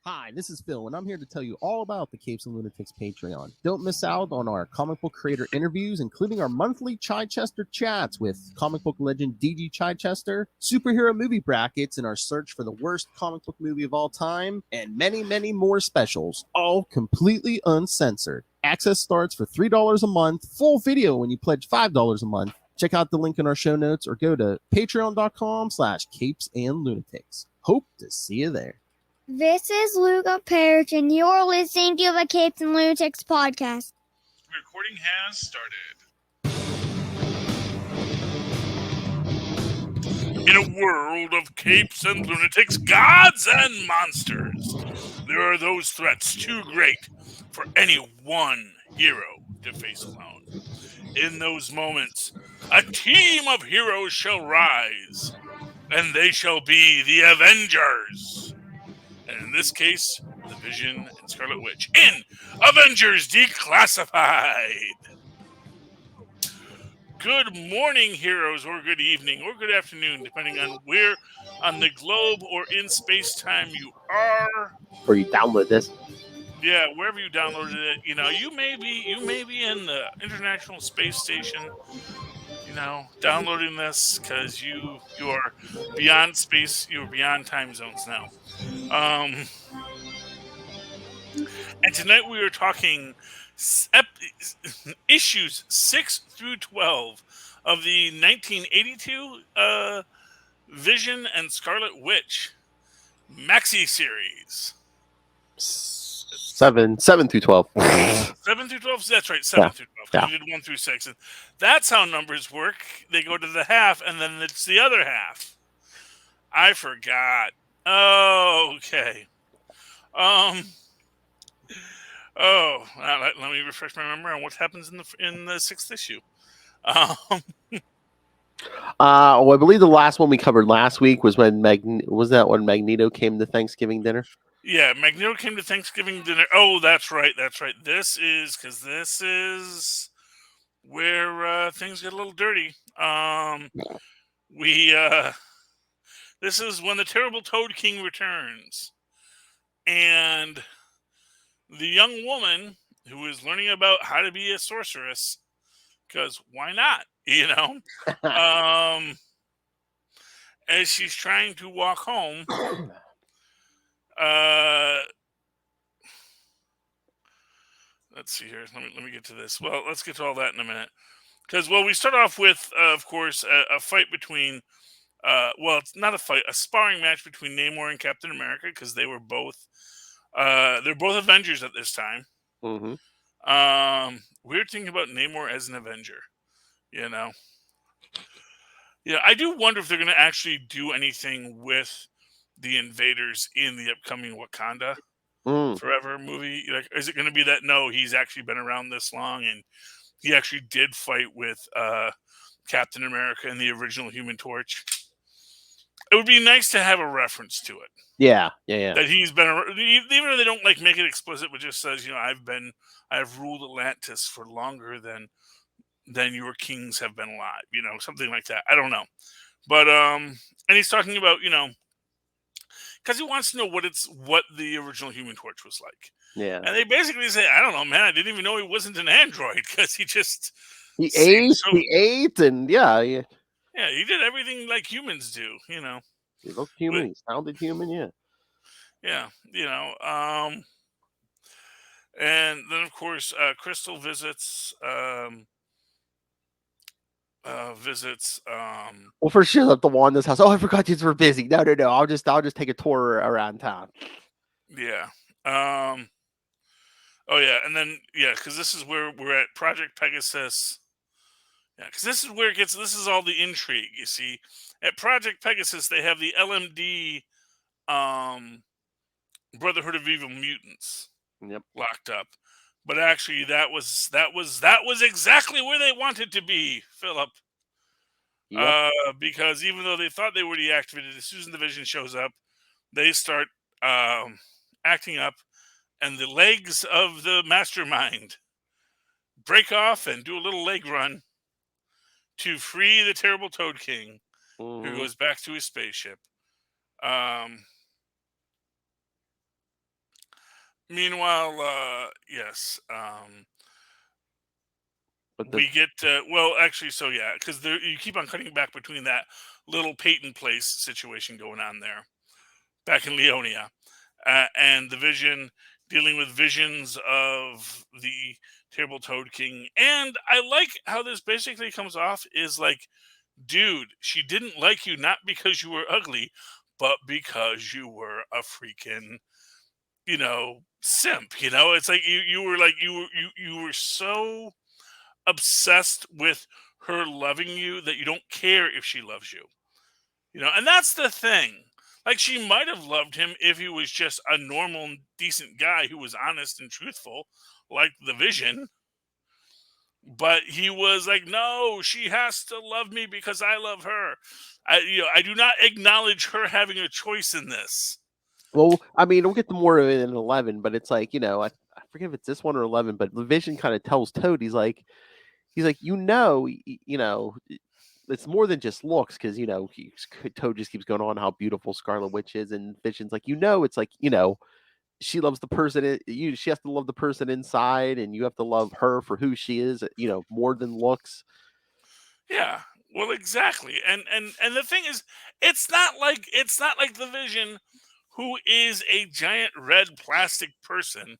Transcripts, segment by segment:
Hi, this is Phil, and I'm here to tell you all about the Capes and Lunatics Patreon. Don't miss out on our comic book creator interviews, including our monthly Chichester chats with comic book legend DG Chichester, superhero movie brackets in our search for the worst comic book movie of all time, and many, many more specials, all completely uncensored. Access starts for $3 a month, full video when you pledge $5 a month. Check out the link in our show notes or go to patreon.com/capesandlunatics. Hope to see you there. This is Luca Perich, and you're listening to the Capes and Lunatics podcast. Recording has started. In a world of capes and lunatics, gods and monsters, there are those threats too great for any one hero to face alone. In those moments, a team of heroes shall rise, and they shall be the Avengers. And in this case, the Vision and Scarlet Witch in Avengers Declassified. Good morning, heroes, or good evening, or good afternoon, depending on where on the globe or in space-time you are. Or you download this. Yeah, wherever you downloaded it, you may be in the International Space Station, downloading this because you are beyond space, you're beyond time zones now. And tonight we are talking issues 6 through 12 of the 1982 Vision and Scarlet Witch maxi series. 7 through 12. 7 through 12? That's right, 7 through 12. Yeah. You did 1 through 6. And that's how numbers work. They go to the half, and then it's the other half. I forgot. Oh, okay. Let me refresh my memory on what happens in the 6th issue. I believe the last one we covered last week was when Magneto came to Thanksgiving dinner. Yeah, Magneto came to Thanksgiving dinner. Oh, that's right. This is where things get a little dirty. This is when the terrible Toad King returns, and the young woman who is learning about how to be a sorceress, because why not? As she's trying to walk home, let's see here. Let me get to this. Well, let's get to all that in a minute. Because we start off with, of course, a fight between. It's not a fight, a sparring match between Namor and Captain America, because they were both. They're both Avengers at this time. Mm-hmm. Weird thing about Namor as an Avenger, Yeah, I do wonder if they're going to actually do anything with the invaders in the upcoming Wakanda Forever movie. Like, is it going to be that no, he's actually been around this long and he actually did fight with Captain America and the original Human Torch? It would be nice to have a reference to it. Yeah. That he's been, even though they don't make it explicit, but just says, I've ruled Atlantis for longer than your kings have been alive, something like that. I don't know, but and he's talking about, because he wants to know what the original Human Torch was like. Yeah, and they basically say, I don't know, man, I didn't even know he wasn't an android because he ate, and he did everything like humans do, He looked human. He sounded human. Yeah. And then of course, Crystal visits. Well, for sure, at the Wanda's house. Oh, I forgot you were busy. No. I'll just take a tour around town. Yeah. Oh yeah, and then because this is where we're at Project Pegasus. Yeah, because this is where it gets. This is all the intrigue. You see, at Project Pegasus, they have the LMD, Brotherhood of Evil Mutants, locked up. But actually, that was exactly where they wanted to be, Philip. Yep. Because even though they thought they were deactivated, as soon as the Vision shows up, they start acting up, and the legs of the mastermind break off and do a little leg run to free the terrible Toad King, who goes back to his spaceship. Meanwhile, yes, But we get well, actually, so yeah, because you keep on cutting back between that little Peyton Place situation going on there back in Leonia, and the Vision dealing with visions of the terrible Toad King. And I like how this basically comes off is like, dude, she didn't like you not because you were ugly, but because you were a freaking, simp. It's like you were like you were so obsessed with her loving you that you don't care if she loves you. And that's the thing. Like, she might have loved him if he was just a normal, decent guy who was honest and truthful, like the Vision. But he was like, no, she has to love me because I love her. I do not acknowledge her having a choice in this. Well, I mean, we'll get to more of it in 11, but it's like, I forget if it's this one or 11, but the Vision kind of tells Toad, he's like, it's more than just looks, because Toad just keeps going on how beautiful Scarlet Witch is, and Vision's like, it's like, she loves the person. She has to love the person inside, and you have to love her for who she is. More than looks. Yeah, well, exactly. And the thing is, it's not like the Vision, who is a giant red plastic person,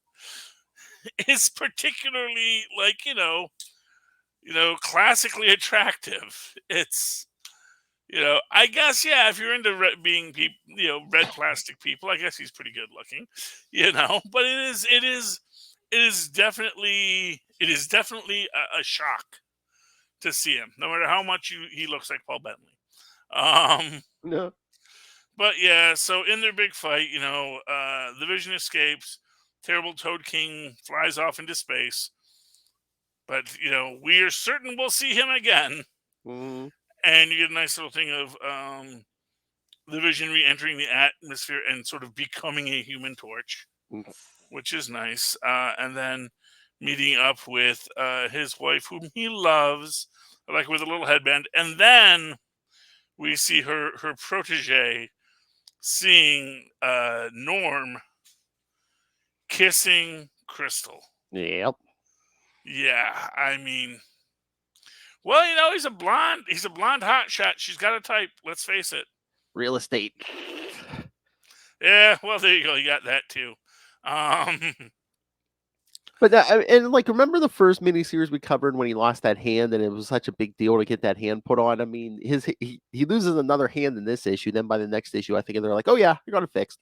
is particularly like classically attractive. It's I guess, yeah, if you're into being red plastic people, I guess he's pretty good looking, but it is definitely a shock to see him, no matter how much he looks like Paul Bentley. No. But yeah, so in their big fight, the Vision escapes. Terrible Toad King flies off into space. But, we are certain we'll see him again. Mm-hmm. And you get a nice little thing of the Vision re-entering the atmosphere and sort of becoming a Human Torch, which is nice. And then meeting up with his wife, whom he loves, like with a little headband. And then we see her protege seeing Norm kissing Crystal. Yep. Yeah, I mean, well, he's a blonde hotshot. She's got a type. Let's face it. Real estate. Yeah, well, there you go. You got that too. But and like, remember the first miniseries we covered when he lost that hand, and it was such a big deal to get that hand put on. I mean, he loses another hand in this issue. Then by the next issue, I think they're like, oh yeah, you got it fixed.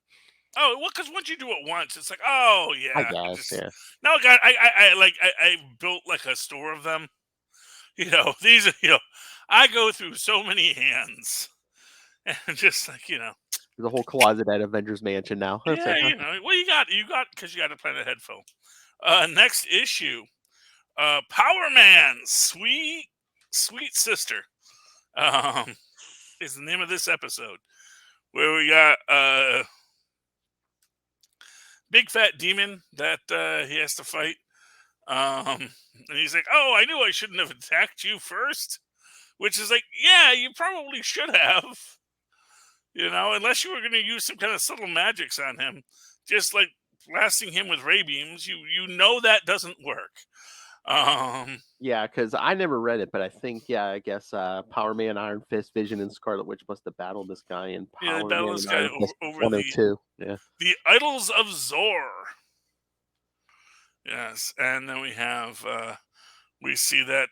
Oh, well, because once you do it once, it's like, oh yeah. I guess, yeah. No, God, I built like a store of them. These are, I go through so many hands, and just like, There's a whole closet at Avengers Mansion now. Yeah, well, you got because you got to plan ahead, Phil. Next issue, Power Man, sweet sister, is the name of this episode, where we got big fat demon that he has to fight. And he's like, oh, I knew I shouldn't have attacked you first. Which is like, yeah, you probably should have. Unless you were going to use some kind of subtle magics on him. Just like blasting him with ray beams. You know that doesn't work. Yeah, because I never read it, but I think, I guess Power Man, Iron Fist, Vision, and Scarlet Witch must have battled this guy in Power Man this guy over 102. Yeah. The Idols of Zor. Yes, and then we have we see that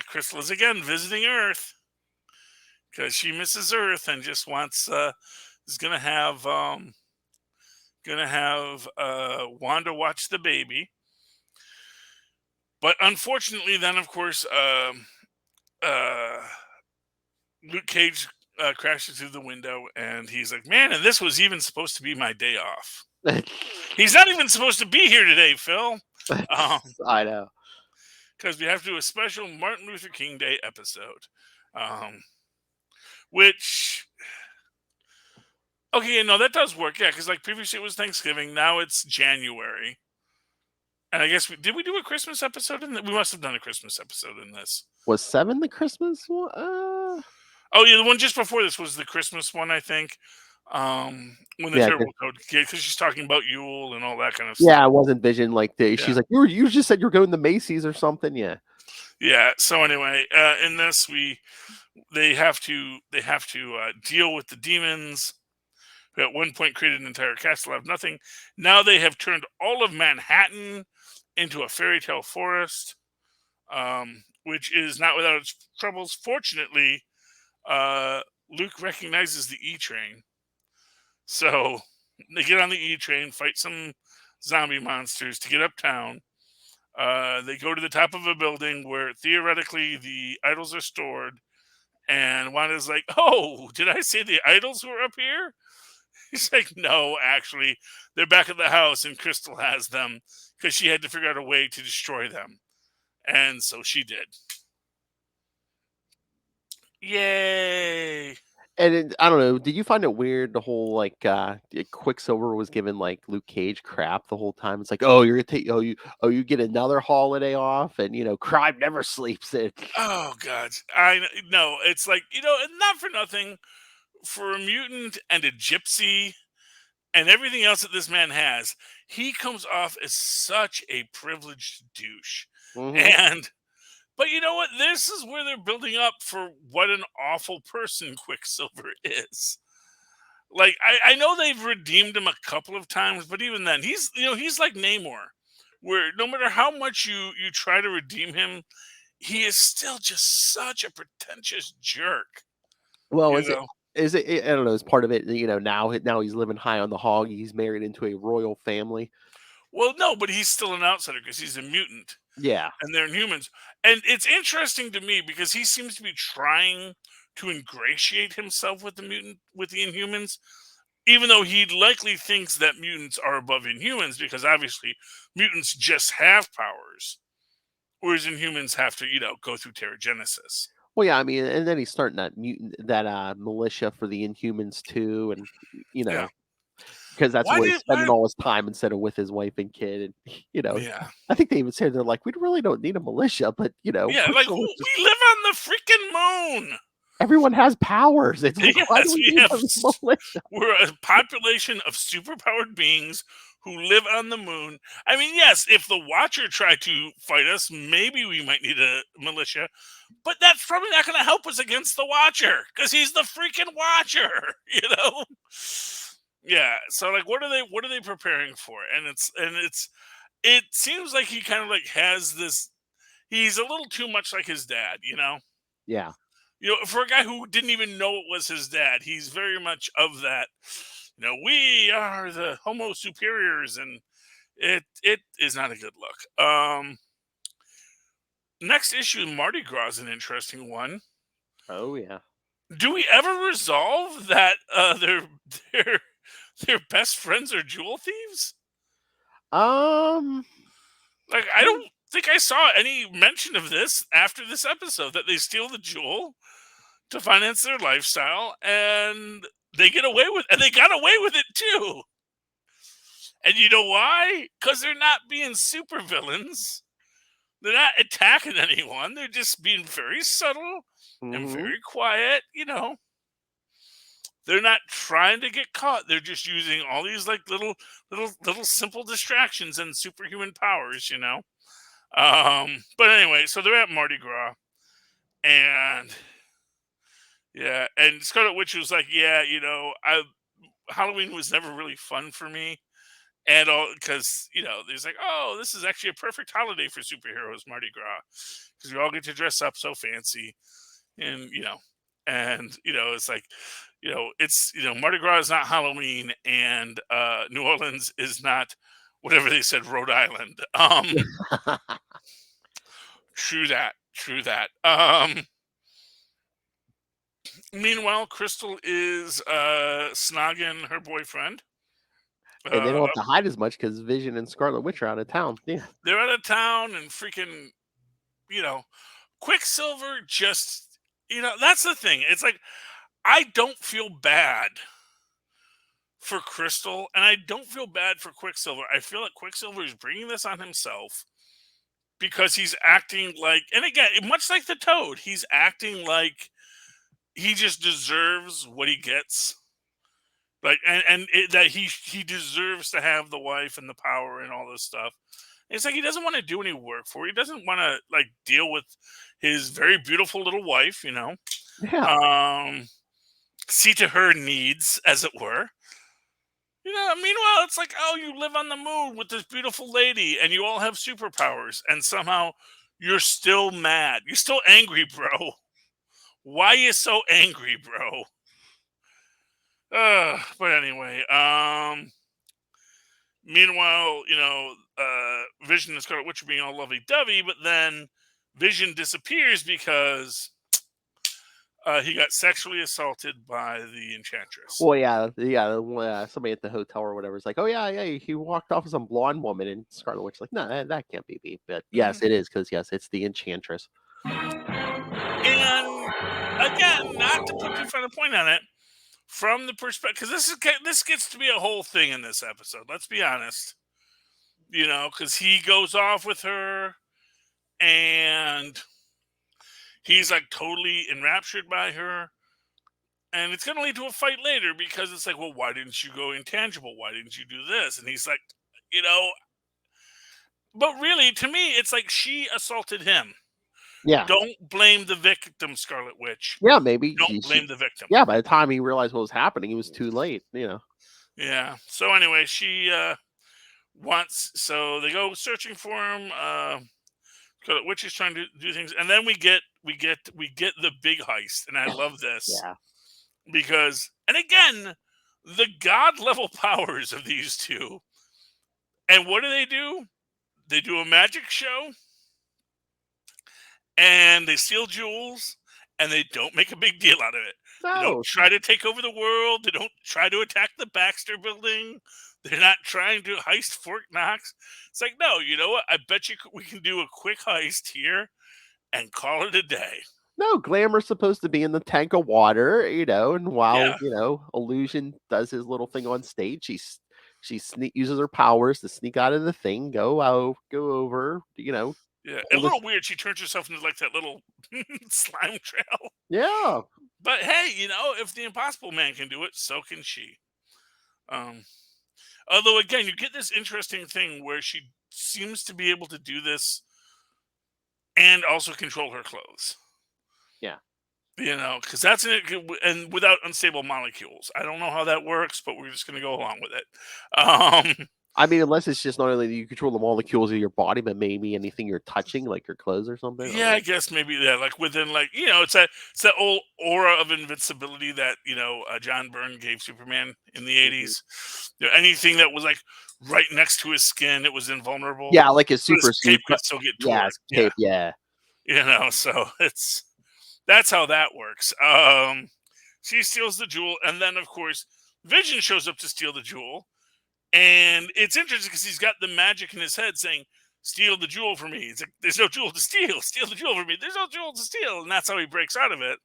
Crystal is again visiting Earth because she misses Earth and just wants is gonna have Wanda watch the baby. But unfortunately, then of course, Luke Cage crashes through the window, and he's like, "Man, and this was even supposed to be my day off." He's not even supposed to be here today, Phil. I know, because we have to do a special Martin Luther King Day episode, which. Okay, no, that does work. Yeah, because like previously it was Thanksgiving, now it's January. And I guess did we do a Christmas episode in we must have done a Christmas episode in this. Was 7 the Christmas one? Oh yeah, the one just before this was the Christmas one, I think. When the Yeah, terrible Toad, because she's talking about Yule and all that kind of yeah, stuff. it wasn't Vision. Like she's like, you just said you're going to Macy's or something. Yeah. Yeah. So anyway, in this, they have to deal with the demons. Who at one point created an entire castle out of nothing. Now they have turned all of Manhattan into a fairy tale forest, which is not without its troubles. Fortunately, Luke recognizes the E train, so they get on the E train, fight some zombie monsters to get uptown. They go to the top of a building where theoretically the idols are stored. And Wanda's like, "Oh, did I say the idols were up here?" He's like, "No, actually, they're back at the house, and Crystal has them because she had to figure out a way to destroy them." And so she did. Yay! And I don't know. Did you find it weird the whole like Quicksilver was given like Luke Cage crap the whole time? It's like, oh, you're gonna take you get another holiday off, and crime never sleeps. Oh, God. I know. It's like, and not for nothing, for a mutant and a gypsy and everything else that this man has, he comes off as such a privileged douche. And but you know what? This is where they're building up for what an awful person Quicksilver is. Like, I know they've redeemed him a couple of times, but even then, he's like Namor, where no matter how much you try to redeem him, he is still just such a pretentious jerk. Well, You is it? know? Is it? I don't know. Is part of it? Now he's living high on the hog. He's married into a royal family. Well, no, but he's still an outsider because he's a mutant. Yeah. And they're Inhumans. And it's interesting to me because he seems to be trying to ingratiate himself with the Inhumans, even though he likely thinks that mutants are above Inhumans because obviously mutants just have powers, whereas Inhumans have to, go through Terrigenesis. Well, yeah. I mean, and then he's starting that militia for the Inhumans too, and Yeah. because that's Why where he's did spending all his time instead of with his wife and kid. And Yeah. I think they even say they're like, we really don't need a militia, but Yeah, like we live on the freaking moon. everyone has powers. It's like, why do Yes, we we need have. a militia? We're a population of superpowered beings who live on the moon. I mean, yes, if the Watcher tried to fight us, maybe we might need a militia, but that's probably not going to help us against the Watcher because he's the freaking Watcher, Yeah. So, like, what are they preparing for? And it seems like he kind of like has this. He's a little too much like his dad, Yeah. For a guy who didn't even know it was his dad, he's very much of that. We are the Homo superiors, and it is not a good look. Next issue, Mardi Gras is an interesting one. Oh yeah. Do we ever resolve that their best friends are jewel thieves? Like, I don't think I saw any mention of this after this episode, that they steal the jewel to finance their lifestyle, and they get away with, and they got away with it too. And you know why? Because they're not being super villains. They're not attacking anyone. They're just being very subtle and very quiet. They're not trying to get caught. They're just using all these like little simple distractions and superhuman powers. But anyway, so they're at Mardi Gras, and yeah, and Scarlet Witch was like, yeah, Halloween was never really fun for me. And all because there's like, oh, this is actually a perfect holiday for superheroes, Mardi Gras, because we all get to dress up so fancy, and it's like, it's Mardi Gras is not Halloween, and New Orleans is not whatever they said, Rhode Island. True that. Meanwhile, Crystal is snogging her boyfriend. And they don't have to hide as much because Vision and Scarlet Witch are out of town. Yeah. They're out of town, and freaking, Quicksilver just, that's the thing. It's like, I don't feel bad for Crystal, and I don't feel bad for Quicksilver. I feel like Quicksilver is bringing this on himself because he's acting like, and again, much like the Toad, he's acting like he just deserves what he gets. Like, that he deserves to have the wife and the power and all this stuff. It's like he doesn't want to do any work for it. He doesn't want to like deal with his very beautiful little wife, Yeah. See to her needs, as it were. Meanwhile, it's like, oh, you live on the moon with this beautiful lady, and you all have superpowers, and somehow you're still mad. You're still angry, bro. Why are you so angry, bro? But anyway, meanwhile, Vision and Scarlet Witch are being all lovey-dovey, but then Vision disappears because he got sexually assaulted by the Enchantress. Well, yeah. Somebody at the hotel or whatever is like, "Oh yeah, he walked off with some blonde woman," and Scarlet Witch like, "No, that can't be me." But yes, it is because yes, it's the Enchantress. And again, not to put too fine a point on it, from the perspective, because this gets to be a whole thing in this episode. Let's be honest, because he goes off with her, and he's like totally enraptured by her, and it's going to lead to a fight later because it's like, well, why didn't you go intangible? Why didn't you do this? And he's like, but really, to me, it's like she assaulted him. Yeah. Don't blame the victim, Scarlet Witch. Yeah, maybe. Don't blame the victim. Yeah, by the time he realized what was happening, it was too late, Yeah. So anyway, she so they go searching for him. Scarlet Witch is trying to do things, and then we get the big heist, and I love this. Yeah. Because, and again, the god level powers of these two. And what do? They do a magic show, and they steal jewels, and they don't make a big deal out of it. No. They don't try to take over the world. They don't try to attack the Baxter building. They're not trying to heist Fort Knox. It's like, no, you know what? I bet you we can do a quick heist here and call it a day. No, Glamour's supposed to be in the tank of water, and while, Illusion does his little thing on stage, she uses her powers to sneak out of the thing, go over, Yeah, a little weird. She turns herself into like that little slime trail. Yeah. But hey, if the Impossible Man can do it, so can she. Although, again, you get this interesting thing where she seems to be able to do this and also control her clothes. Yeah. Because that's and without unstable molecules. I don't know how that works, but we're just going to go along with it. I mean, unless it's just not only that you control the molecules of your body, but maybe anything you're touching, like your clothes or something. Yeah, I guess maybe that. Like within, it's that old aura of invincibility that John Byrne gave Superman in the '80s. Anything that was like right next to his skin, it was invulnerable. Yeah, like his super suit. Cape could still get torn. Cape, yeah. So that's how that works. She steals the jewel, and then of course Vision shows up to steal the jewel. And it's interesting because he's got the magic in his head saying, steal the jewel for me. It's like, there's no jewel to steal. Steal the jewel for me. There's no jewel to steal. And that's how he breaks out of it.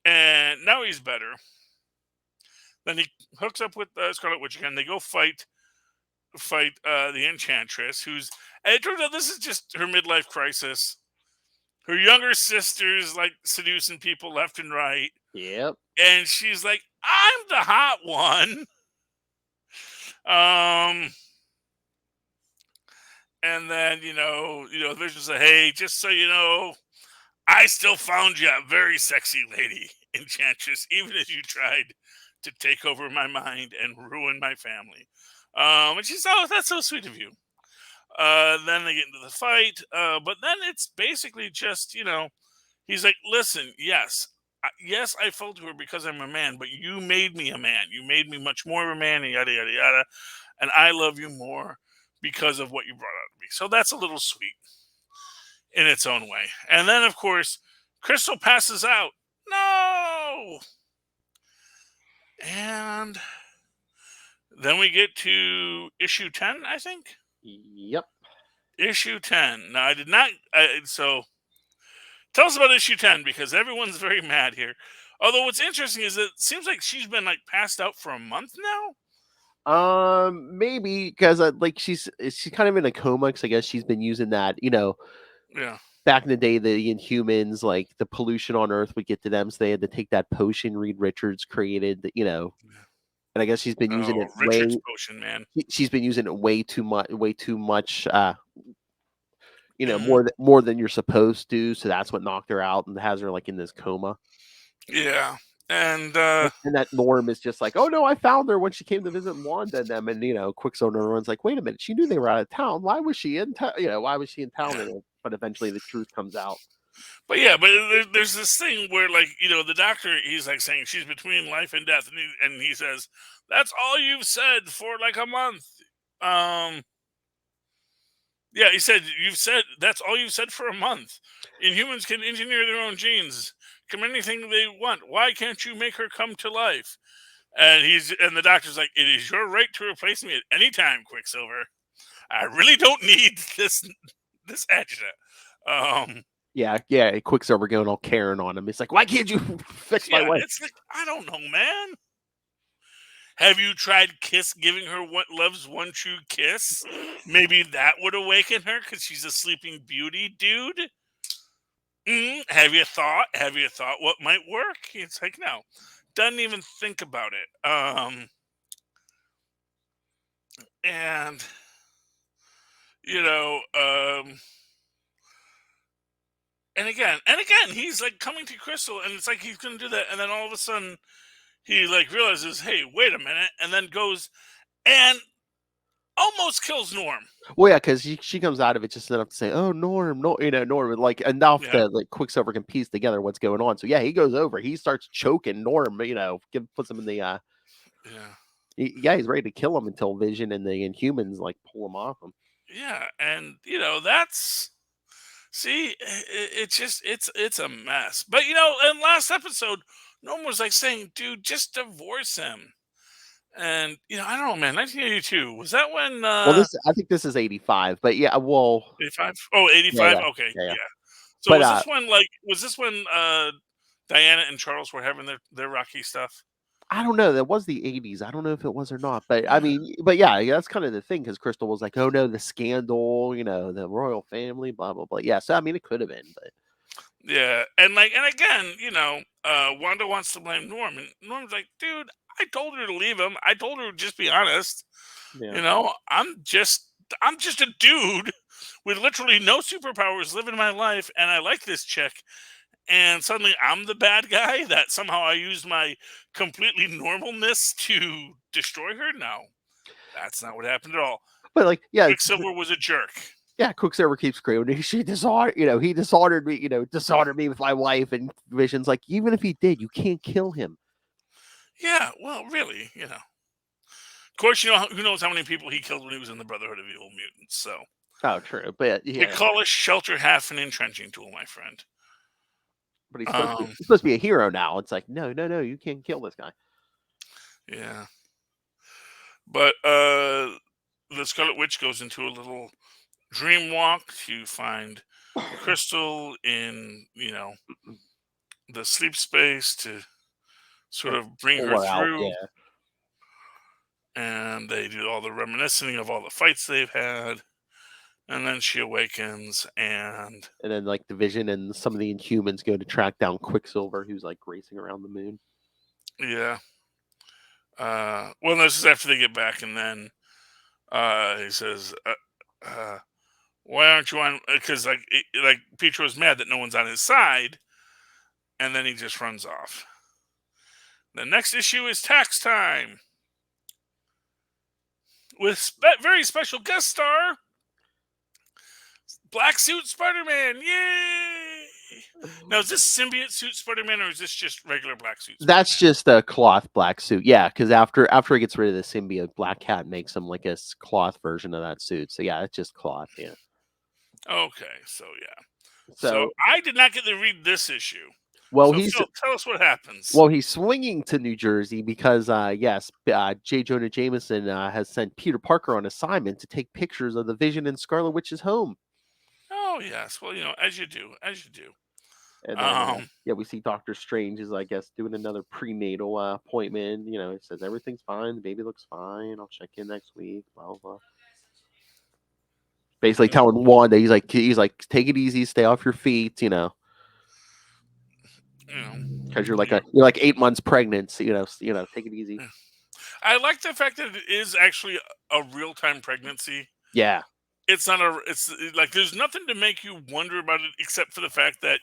And now he's better. Then he hooks up with Scarlet Witch again. They go fight the Enchantress, and it turns out this is just her midlife crisis. Her younger sister's like seducing people left and right. Yep. And she's like, I'm the hot one. And then, Vision said, hey, just so you know, I still found you a very sexy lady, Enchantress, even as you tried to take over my mind and ruin my family. And she said, oh, that's so sweet of you. Then they get into the fight. But then it's basically just, he's like, listen, yes, I fell to her because I'm a man, but you made me a man. You made me much more of a man, and yada, yada, yada. And I love you more because of what you brought out of me. So that's a little sweet in its own way. And then, of course, Crystal passes out. No! And then we get to issue 10, I think? Yep. Issue 10. Now, I did not... so... Tell us about issue 10, because everyone's very mad here. Although what's interesting is that it seems like she's been passed out for a month now. Maybe because she's kind of in a coma because I guess she's been using that. Yeah. Back in the day, the Inhumans, like the pollution on Earth would get to them, so they had to take that potion Reed Richards created. And I guess she's been using it Richard's potion, man. She's been using it way too much. Mhm. More than you're supposed to. So that's what knocked her out and has her like in this coma. Yeah, and And that Norm is just like, oh no, I found her when she came to visit Wanda and them, and Quicksilver, everyone's like, wait a minute, she knew they were out of town. Why was she in town? Why was she in town? Yeah. But eventually the truth comes out. but there's this thing where like the doctor, he's like saying she's between life and death, and he says that's all you've said for like a month. Yeah, he said that's all you've said for a month. Inhumans can engineer their own genes, come anything they want. Why can't you make her come to life? And the doctor's like, it is your right to replace me at any time, Quicksilver. I really don't need this adjunct. Yeah, Quicksilver going all Karen on him. It's like, why can't you fix my wife? It's like, I don't know, man. Have you tried giving her what love's one true kiss? Maybe that would awaken her because she's a sleeping beauty, dude. Have you thought what might work? It's like, no, doesn't even think about it. And and again, he's like coming to Crystal, and it's like he's gonna do that, and then all of a sudden, he like realizes, hey, wait a minute, and then goes and almost kills Norm. Well, yeah, because she comes out of it just enough to say, "Oh, Norm, no," Norm, like enough that like Quicksilver can piece together what's going on. So yeah, he goes over, he starts choking Norm, puts him in the he's ready to kill him until Vision and the Inhumans like pull him off him. Yeah, and that's it's a mess. But in last episode, Norm was like saying, "Dude, just divorce him." And I don't know, man. 1982, was that when? Well, I think this is 85, but yeah, well, 85. Oh, 85. Yeah. Okay, Yeah. So was this when Diana and Charles were having their rocky stuff? I don't know. That was the 80s. I don't know if it was or not, but I mean, yeah, that's kind of the thing because Crystal was like, "Oh no, the scandal, the royal family, blah blah blah." Yeah, so I mean, it could have been, but yeah, and again, Wanda wants to blame Norm, and Norm's like, "Dude, I told her to leave him. I told her to just be honest. Yeah. I'm just a dude with literally no superpowers living my life, and I like this chick." And suddenly I'm the bad guy that somehow I used my completely normalness to destroy her? No, that's not what happened at all. But like, yeah, Quicksilver was a jerk. Yeah, Quicksilver keeps screaming. He dishonored me. Dishonored me with my wife. And Vision's like, even if he did, you can't kill him. Yeah, well, really, Of course, who knows how many people he killed when he was in the Brotherhood of Evil Mutants. So, oh, true, but yeah, you call a shelter half an entrenching tool, my friend. But he's supposed to be a hero now. It's like, no, you can't kill this guy. Yeah, but the Scarlet Witch goes into a little dream walk to find Crystal in the sleep space to sort of bring her through. Yeah. And they do all the reminiscing of all the fights they've had. And then she awakens, and then like the Vision and some of the Inhumans go to track down Quicksilver, who's like racing around the moon. Yeah. Well, this is after they get back, and then he says, "Why aren't you on?" Because like Pietro's mad that no one's on his side, and then he just runs off. The next issue is Tax Time with very special guest star. Black suit Spider-Man, yay! Now, is this symbiote suit Spider-Man, or is this just regular black suit Spider-Man? That's just a cloth black suit, yeah. Because after he gets rid of the symbiote, Black Cat makes him like a cloth version of that suit. So yeah, it's just cloth, yeah. Okay, so yeah. So I did not get to read this issue. Well, Phil, tell us what happens. Well, he's swinging to New Jersey because, J. Jonah Jameson has sent Peter Parker on assignment to take pictures of the Vision and Scarlet Witch's home. Oh, yes. Well, as you do. And then, we see Doctor Strange is, I guess, doing another prenatal appointment. It says everything's fine. The baby looks fine. I'll check in next week. Blah, blah, blah. Basically telling Wanda, he's like, take it easy. Stay off your feet, because you're like 8 months pregnant. So, take it easy. I like the fact that it is actually a real-time pregnancy. Yeah. It's not a. It's like there's nothing to make you wonder about it except for the fact that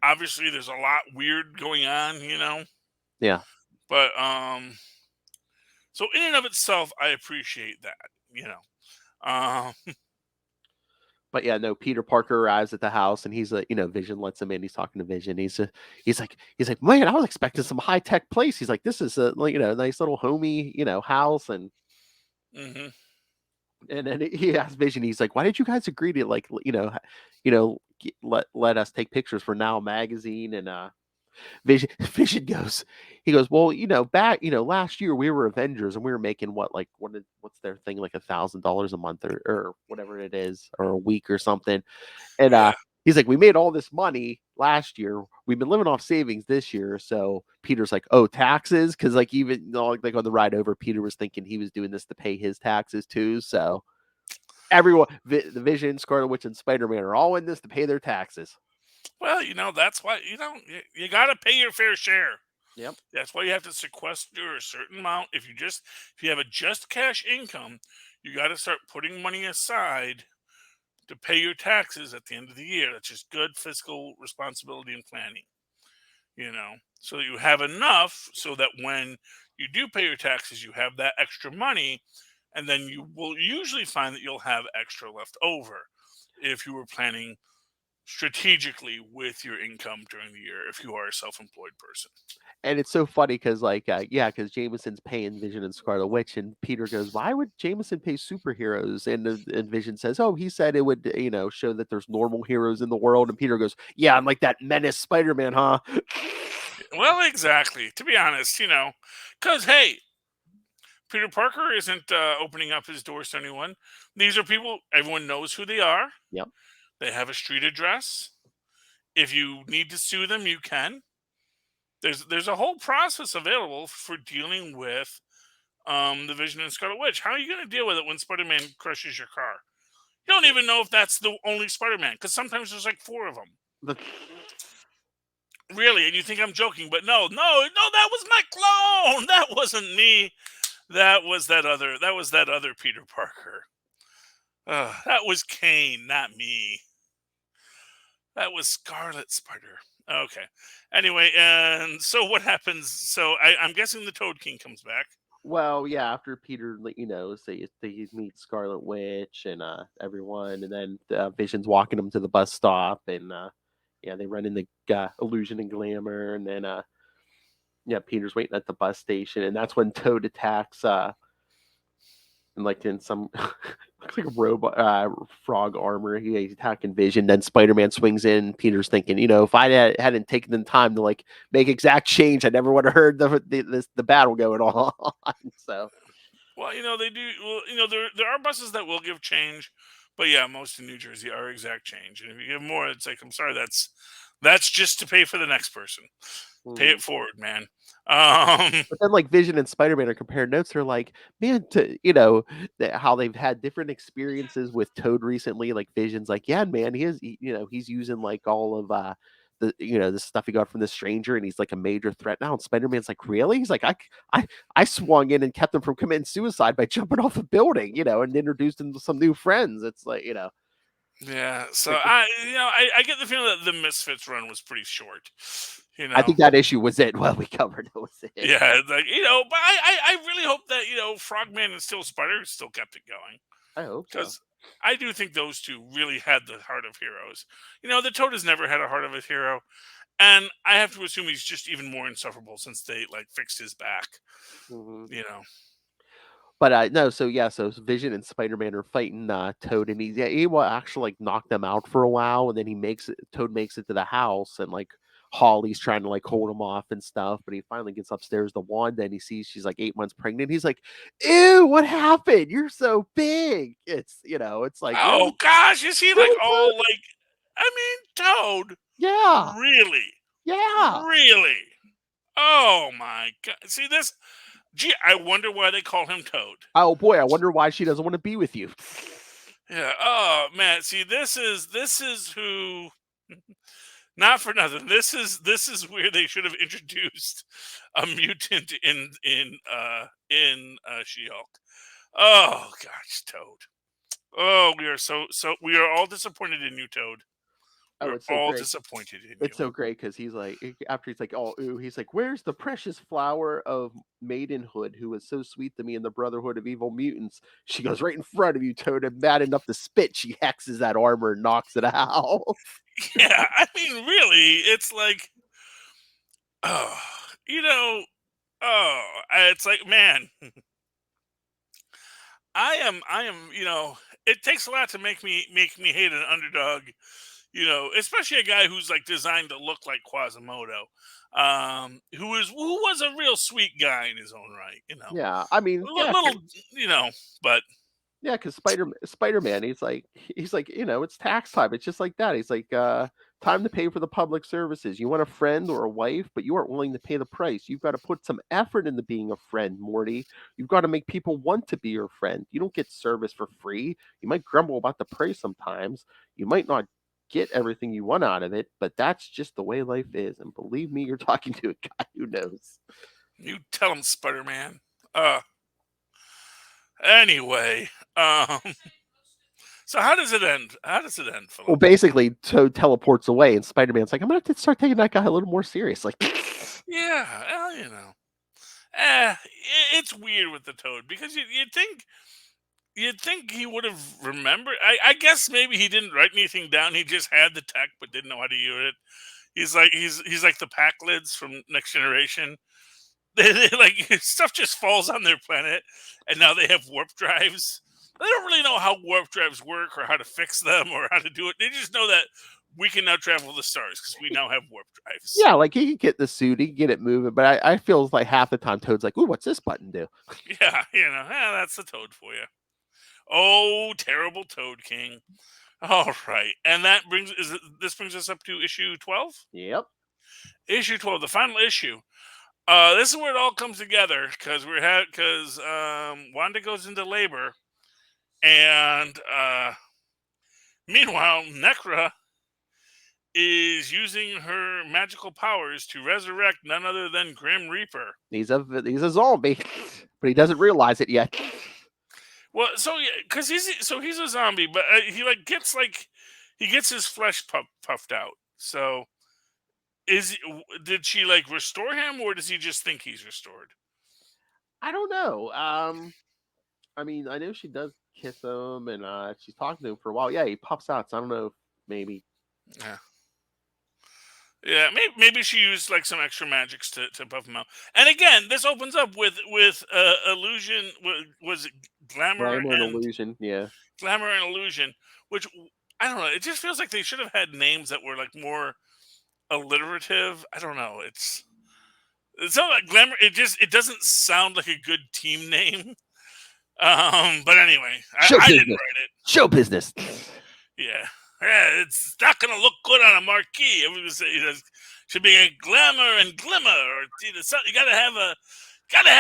obviously there's a lot weird going on. Yeah. But so in and of itself, I appreciate that. Um, But yeah, no, Peter Parker arrives at the house and he's like, Vision lets him in. He's talking to Vision. He's like, man, I was expecting some high tech place. He's like, this is a nice little homey, house. mhm. And then he asks Vision, he's like, why did you guys agree to let us take pictures for Now magazine? And Vision goes, he goes, well, back, last year we were Avengers and we were making what's their thing, like $1,000 a month or whatever it is, or a week or something. And Yeah. he's like, we made all this money last year. We've been living off savings this year. So Peter's like, oh, taxes? Because even like on the ride over, Peter was thinking he was doing this to pay his taxes too. So everyone, the Vision, Scarlet Witch, and Spider-Man are all in this to pay their taxes. Well, that's why you got to pay your fair share. Yep. That's why you have to sequester a certain amount. If you have a just cash income, you got to start putting money aside to pay your taxes at the end of the year. That's just good fiscal responsibility and planning. So you have enough so that when you do pay your taxes, you have that extra money, and then you will usually find that you'll have extra left over if you were planning strategically with your income during the year if you are a self-employed person. And it's so funny because, because Jameson's paying Vision and Scarlet Witch, and Peter goes, "Why would Jameson pay superheroes?" And Vision says, "Oh, he said it would, show that there's normal heroes in the world." And Peter goes, "Yeah, I'm like that menace Spider-Man, huh?" Well, exactly. To be honest, because hey, Peter Parker isn't opening up his doors to anyone. These are people everyone knows who they are. Yep. They have a street address. If you need to sue them, you can. There's a whole process available for dealing with the Vision and Scarlet Witch. How are you going to deal with it when Spider-Man crushes your car? You don't even know if that's the only Spider-Man, because sometimes there's like 4 of them. Really, and you think I'm joking, but no, that was my clone. That wasn't me. That was that other Peter Parker. That was Kane, not me. That was Scarlet Spider. Okay. Anyway, and so what happens? So I'm guessing the Toad King comes back. Well, yeah, after Peter, they meet Scarlet Witch and everyone, and then Vision's walking them to the bus stop, and they run into Illusion and Glamour, and then Peter's waiting at the bus station, and that's when Toad attacks and like in some looks like a robot frog armor. He's attacking Vision. Then Spider-Man swings in. Peter's thinking, if I hadn't taken the time to like make exact change, I never would have heard the battle going on. So, well, they do. Well, there are buses that will give change, but yeah, most in New Jersey are exact change. And if you give more, it's like, I'm sorry, that's just to pay for the next person. Pay it forward, man. But then like Vision and Spider-Man are comparing notes. They're like, man, how they've had different experiences with Toad recently. Like Vision's like, yeah, man, he's using like all of the stuff he got from the stranger, and he's like a major threat now. And Spider-Man's like, really? He's like, I swung in and kept him from committing suicide by jumping off a building, and introduced him to some new friends. It's like, Yeah, so I get the feeling that the Misfits run was pretty short. I think that issue was it. Well, we covered it. Was it? Yeah, like but I really hope that Frogman and Steel Spider still kept it going. I hope so. Because I do think those two really had the heart of heroes. The Toad has never had a heart of a hero, and I have to assume he's just even more insufferable since they like fixed his back. Mm-hmm. But no, so Vision and Spider-Man are fighting Toad, and he will actually like knock them out for a while, and then Toad makes it to the house, and like Holly's trying to like hold him off and stuff, but he finally gets upstairs to Wanda, and he sees she's like 8 months pregnant. He's like, "Ew, what happened? You're so big." It's it's like, oh gosh, is he like all like? I mean, Toad. Yeah. Really. Yeah. Really. Oh my god. See this. Gee, I wonder why they call him Toad. Oh boy, I wonder why she doesn't want to be with you. Yeah. Oh man. See, this is who Not for nothing. This is where they should have introduced a mutant in She-Hulk. Oh gosh, Toad. Oh, we are all disappointed in you, Toad. Oh, We're it's so all great. disappointed in you. It's so great because he's like, after he's like, oh, ooh, he's like, where's the precious flower of maidenhood who was so sweet to me in the Brotherhood of Evil Mutants? She goes right in front of you, Toad, and mad enough to spit, she hexes that armor and knocks it out. Yeah, I mean, really, it's like, oh, it's like, man, I am, it takes a lot to make me hate an underdog, especially a guy who's like designed to look like Quasimodo, who was a real sweet guy in his own right, Yeah, I mean, yeah, little, but yeah, because Spider-Man, he's like, it's tax time. It's just like that. He's like, time to pay for the public services. You want a friend or a wife, but you aren't willing to pay the price. You've got to put some effort into being a friend, Morty. You've got to make people want to be your friend. You don't get service for free. You might grumble about the price sometimes. You might not get everything you want out of it, but that's just the way life is. And believe me, you're talking to a guy who knows. you tell him, Spider-Man. Anyway, so how does it end? Philip? Well, basically, Toad teleports away, and Spider-Man's like, I'm gonna have to start taking that guy a little more serious. Like, Yeah, well, it's weird with the Toad because you'd think he would have remembered. I guess maybe he didn't write anything down. He just had the tech but didn't know how to use it. He's like the Packlids from Next Generation. Like stuff just falls on their planet, and now they have warp drives. They don't really know how warp drives work or how to fix them or how to do it. They just know that we can now travel the stars because we now have warp drives. yeah, like he can get the suit, he can get it moving, but I feel like half the time Toad's like, ooh, what's this button do? Yeah, that's the Toad for you. Oh, terrible Toad King. All right, and this brings us up to issue 12. Yep. Issue 12, the final issue. This is where it all comes together because Wanda goes into labor, and meanwhile, Necra is using her magical powers to resurrect none other than Grim Reaper. He's a zombie, but he doesn't realize it yet. Well, so yeah, because he's a zombie, but he gets his flesh puffed out. So did she like restore him, or does he just think he's restored? I don't know. I mean, I know she does kiss him, and she's talking to him for a while. Yeah, he pops out. So I don't know. Maybe. Yeah, maybe she used like some extra magics to puff him out. And again, this opens up with illusion. Was it glamour and illusion? Yeah, glamour and illusion. Which I don't know. It just feels like they should have had names that were like more alliterative. I don't know. It's not like glamour. It doesn't sound like a good team name. But anyway, I didn't write it. Show business. Yeah, it's not going to look good on a marquee. Everyone say should be a glamour and glimmer, or you got to have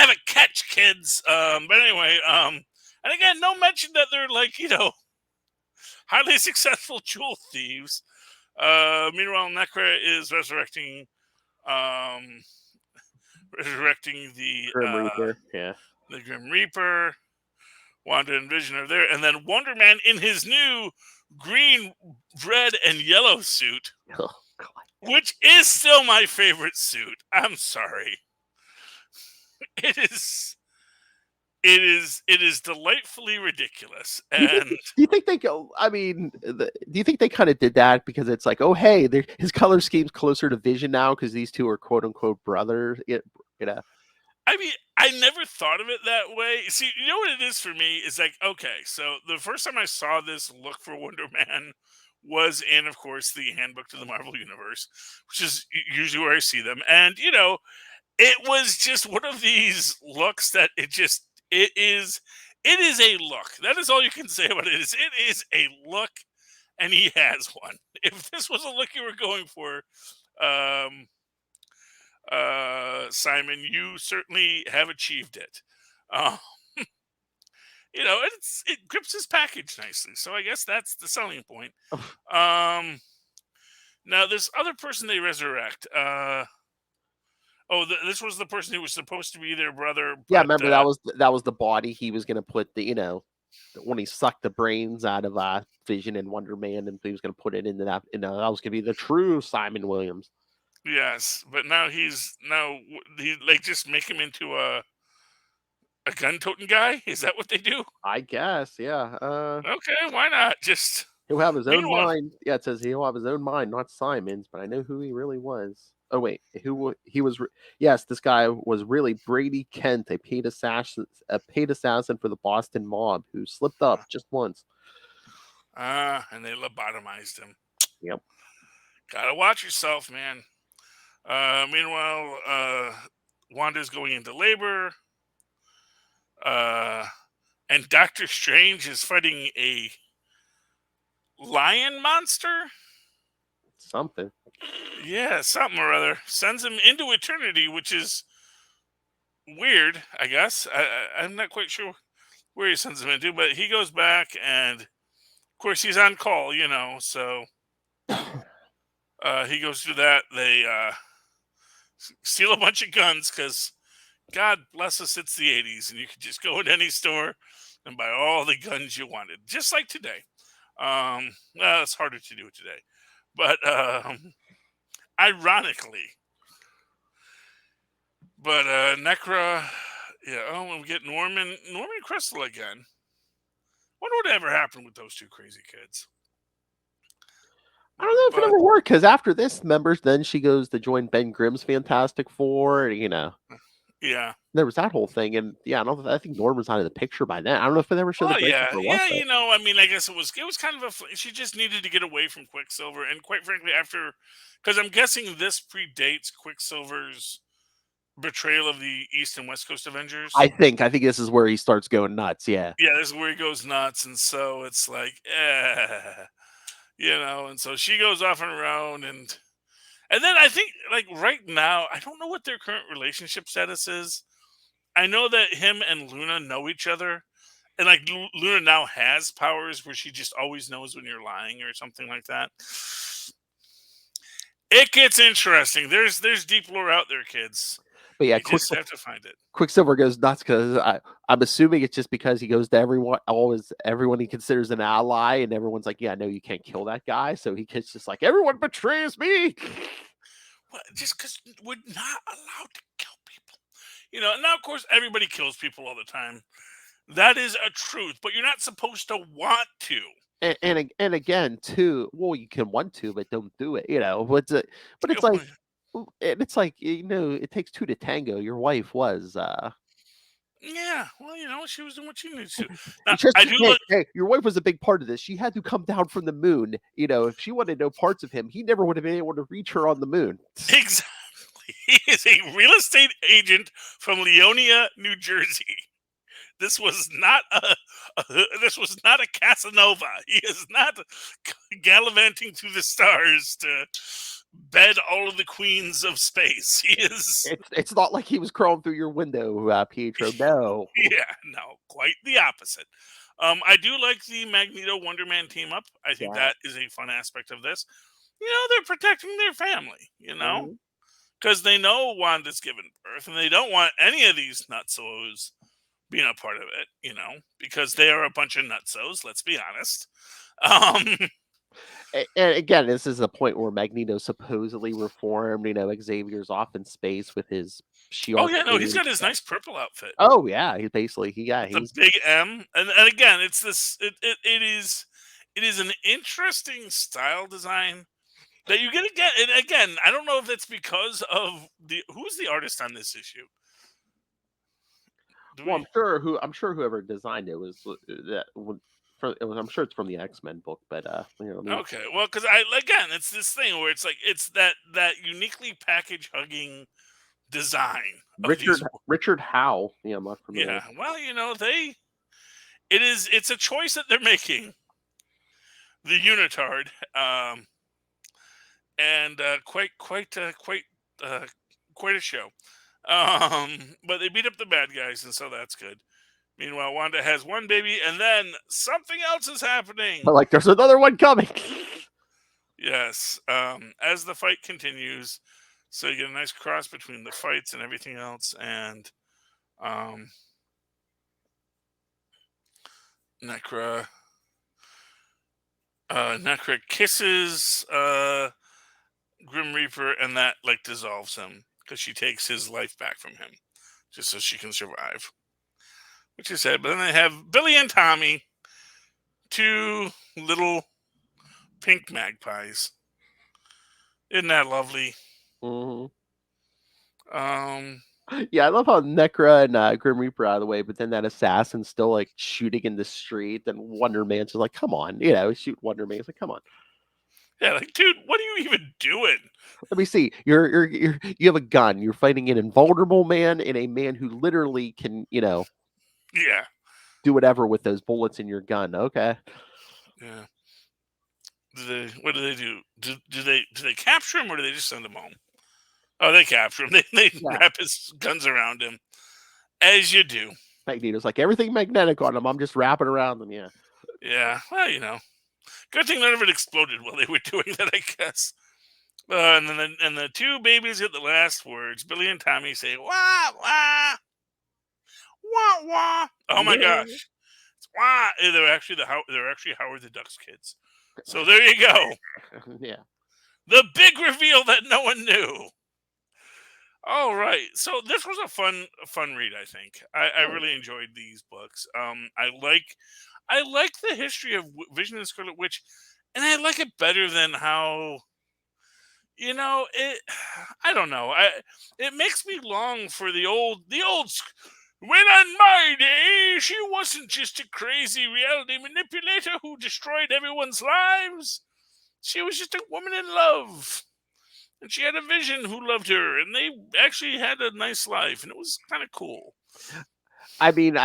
a catch, kids. But anyway, and again, no mention that they're like highly successful jewel thieves. Meanwhile, Necra is resurrecting the Grim Reaper. Yeah, the Grim Reaper. Wanda and Vision are there, and then Wonder Man in his new green, red, and yellow suit, which is still my favorite suit. I'm sorry, it is delightfully ridiculous. And do you think they go? I mean, do you think they kind of did that because it's like, oh hey, his color scheme's closer to Vision now because these two are quote unquote brothers? I mean, I never thought of it that way. See, you know what it is for me? It's like, okay, so the first time I saw this look for Wonder Man was in, of course, the Handbook to the Marvel Universe, which is usually where I see them. And, it was just one of these looks that it is a look. That is all you can say about it. It is a look, and he has one. If this was a look you were going for, Simon, you certainly have achieved it. It grips his package nicely, so I guess that's the selling point. Now, this other person they resurrect. This was the person who was supposed to be their brother. Yeah, But, remember that was the body he was going to put when he sucked the brains out of Vision and Wonder Man, and he was going to put it into that. That was going to be the true Simon Williams. Yes, but now he like just make him into a gun-toting guy. Is that what they do? I guess, yeah. Okay, why not? Just He'll have his own meanwhile- mind. Yeah, it says he'll have his own mind, not Simon's. But I know who he really was. Oh wait, he was? Yes, this guy was really Brady Kent, a paid assassin for the Boston mob who slipped up just once. and they lobotomized him. Yep. Gotta watch yourself, man. Meanwhile, Wanda's going into labor. And Doctor Strange is fighting a lion monster. Something. Yeah, something or other. Sends him into eternity, which is weird, I guess. I'm not quite sure where he sends him into, but he goes back, and of course he's on call, so he goes through that. They steal a bunch of guns because God bless us, it's the 80s, and you could just go in any store and buy all the guns you wanted, just like today. It's harder to do today, but ironically, Necra, we get Norman Crystal again. Wonder what ever happened with those two crazy kids. I don't know if it ever worked, because after this, members, then she goes to join Ben Grimm's Fantastic Four, Yeah. There was that whole thing, and I think Norman's out of the picture by then. I don't know if it ever showed the breakup or what. I guess it was kind of she just needed to get away from Quicksilver, and quite frankly, because I'm guessing this predates Quicksilver's betrayal of the East and West Coast Avengers. I think this is where he starts going nuts. Yeah. Yeah, this is where he goes nuts, and so it's like, and so she goes off on her own, and then I think, like, right now, I don't know what their current relationship status is. I know that him and Luna know each other, and like Luna now has powers where she just always knows when you're lying or something like that. It gets interesting. There's deep lore out there, kids. But yeah, you just have to find it. Quicksilver goes nuts because I'm assuming it's just because he goes to everyone he considers an ally, and everyone's like, yeah, no, you can't kill that guy. So he gets just like, everyone betrays me. Well, just because we're not allowed to kill people. Now, of course, everybody kills people all the time. That is a truth, but you're not supposed to want to. And again, too, well, you can want to, but don't do it, But it's like, and it's like, it takes two to tango. Your wife was yeah, well, she was doing what she needed to. Now, your wife was a big part of this. She had to come down from the moon. If she wanted no parts of him, he never would have been able to reach her on the moon. Exactly. He is a real estate agent from Leonia, New Jersey. This was not a Casanova. He is not gallivanting through the stars to bed all of the queens of space. He is. It's not like he was crawling through your window, Pietro. No. Yeah, no, quite the opposite. I do like the Magneto Wonder Man team up. I think that is a fun aspect of this. They're protecting their family. Because they know Wanda's given birth, and they don't want any of these nutsos being a part of it, because they are a bunch of nutsos, let's be honest. And again, this is the point where Magneto supposedly reformed. Xavier's off in space with his shield. Oh yeah, no, he's got his nice purple outfit. Oh yeah, he's he's a big M, and again, it's this. It is an interesting style design that you get again. And again, I don't know if it's because of who's the artist on this issue. I'm sure whoever designed it was that. I'm sure it's from the X-Men book, but okay, well, because it's this thing where it's like it's that uniquely package hugging design. Richard Howe. Yeah, I'm not familiar. Yeah, well, it's a choice that they're making. The Unitard, and quite a show. But they beat up the bad guys, and so that's good. Meanwhile, Wanda has one baby, and then something else is happening. But there's another one coming. Yes. As the fight continues, so you get a nice cross between the fights and everything else, and um, Necra Necra kisses Grim Reaper, and that like dissolves him because she takes his life back from him just so she can survive, which is sad. But then they have Billy and Tommy, two little pink magpies. Isn't that lovely? hmm Um, Yeah, I love how Necra and Grim Reaper are out of the way, but then that assassin's still like shooting in the street, and Wonder Man's just like, "Come on," shoot Wonder Man. It's like, "Come on." yeah, like, dude, what are you even doing? Let me see. You have a gun. You're fighting an invulnerable man and a man who literally can, Yeah, do whatever with those bullets in your gun. Okay. yeah. What do they do? Do they capture him or do they just send him home? Oh, they capture him. They Yeah. wrap his guns around him, as you do. Magneto's like everything magnetic on them. I'm just wrapping around them. Yeah. Yeah, well, good thing none of it exploded while they were doing that, I guess. And the two babies get the last words. Billy and Tommy say wah wah wah wah. Oh my Yeah. gosh, it's wah! They're actually Howard the Duck's kids. So there you go. Yeah. The big reveal that no one knew. All right, so this was a fun read. I think I really enjoyed these books. I like the history of Vision and Scarlet Witch, and I like it better than how it. I don't know. It makes me long for the old. When on my day, she wasn't just a crazy reality manipulator who destroyed everyone's lives. She was just a woman in love. And she had a vision who loved her, and they actually had a nice life, and it was kind of cool. I mean,